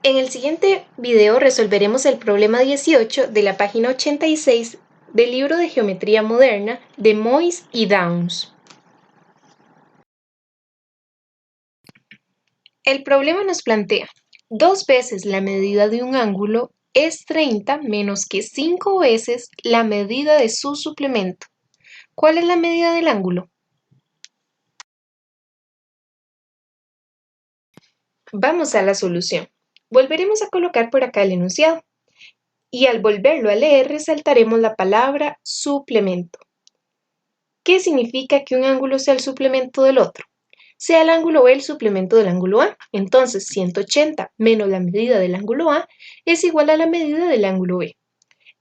En el siguiente video resolveremos el problema 18 de la página 86 del libro de Geometría Moderna de Moyse y Downes. El problema nos plantea: 2 veces la medida de un ángulo es 30 menos que 5 veces la medida de su suplemento. ¿Cuál es la medida del ángulo? Vamos a la solución. Volveremos a colocar por acá el enunciado y al volverlo a leer resaltaremos la palabra suplemento. ¿Qué significa que un ángulo sea el suplemento del otro? Sea el ángulo B el suplemento del ángulo A, entonces 180 menos la medida del ángulo A es igual a la medida del ángulo B.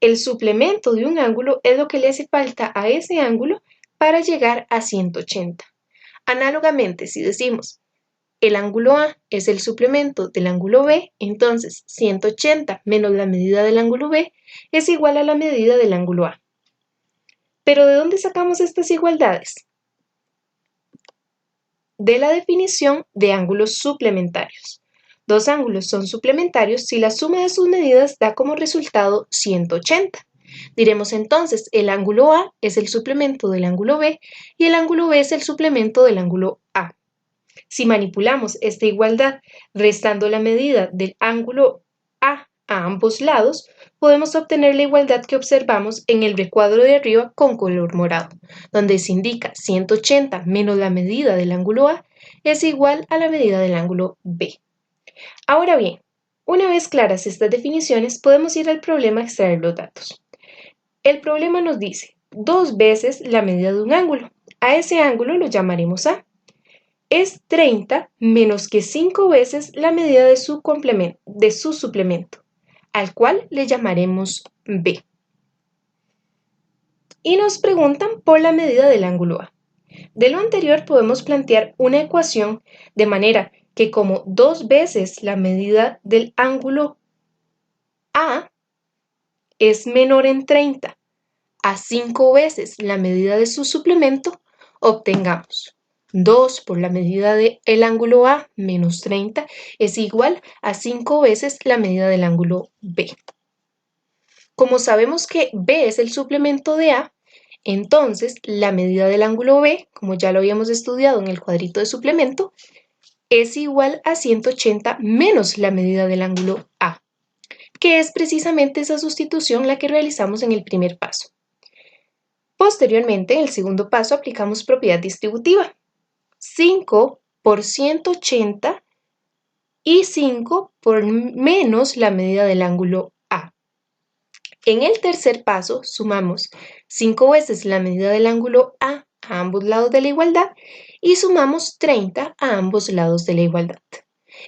El suplemento de un ángulo es lo que le hace falta a ese ángulo para llegar a 180. Análogamente, si decimos el ángulo A es el suplemento del ángulo B, entonces 180 menos la medida del ángulo B es igual a la medida del ángulo A. ¿Pero de dónde sacamos estas igualdades? De la definición de ángulos suplementarios. Dos ángulos son suplementarios si la suma de sus medidas da como resultado 180. Diremos entonces el ángulo A es el suplemento del ángulo B y el ángulo B es el suplemento del ángulo A. Si manipulamos esta igualdad restando la medida del ángulo A ambos lados, podemos obtener la igualdad que observamos en el recuadro de arriba con color morado, donde se indica 180 menos la medida del ángulo A es igual a la medida del ángulo B. Ahora bien, una vez claras estas definiciones, podemos ir al problema a extraer los datos. El problema nos dice 2 veces la medida de un ángulo. A ese ángulo lo llamaremos A. Es 30 menos que 5 veces la medida de su suplemento, al cual le llamaremos B. Y nos preguntan por la medida del ángulo A. De lo anterior podemos plantear una ecuación de manera que como 2 veces la medida del ángulo A es menor en 30 a 5 veces la medida de su suplemento, obtengamos 2 por la medida del ángulo A menos 30 es igual a 5 veces la medida del ángulo B. Como sabemos que B es el suplemento de A, entonces la medida del ángulo B, como ya lo habíamos estudiado en el cuadrito de suplemento, es igual a 180 menos la medida del ángulo A, que es precisamente esa sustitución la que realizamos en el primer paso. Posteriormente, en el segundo paso, aplicamos propiedad distributiva. 5 por 180 y 5 por menos la medida del ángulo A. En el tercer paso, sumamos 5 veces la medida del ángulo A ambos lados de la igualdad y sumamos 30 a ambos lados de la igualdad.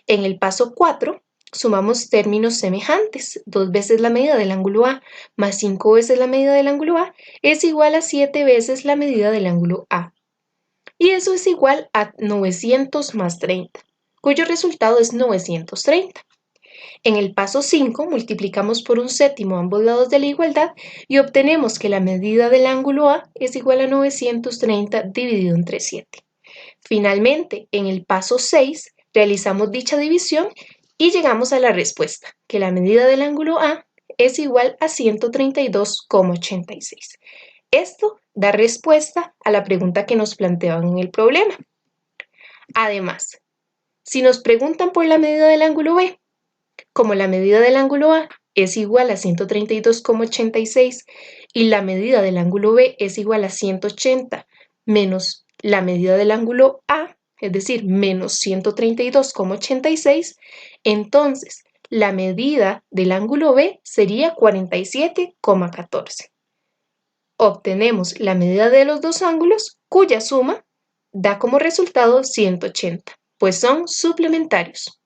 En el paso 4, sumamos términos semejantes. 2 veces la medida del ángulo A más 5 veces la medida del ángulo A es igual a 7 veces la medida del ángulo A. Y eso es igual a 900 más 30, cuyo resultado es 930. En el paso 5 multiplicamos por un séptimo ambos lados de la igualdad y obtenemos que la medida del ángulo A es igual a 930 dividido entre 7. Finalmente, en el paso 6 realizamos dicha división y llegamos a la respuesta, que la medida del ángulo A es igual a 132,86. Esto da respuesta a la pregunta que nos planteaban en el problema. Además, si nos preguntan por la medida del ángulo B, como la medida del ángulo A es igual a 132,86 y la medida del ángulo B es igual a 180 menos la medida del ángulo A, es decir, menos 132,86, entonces la medida del ángulo B sería 47,14. Obtenemos la medida de los dos ángulos, cuya suma da como resultado 180, pues son suplementarios.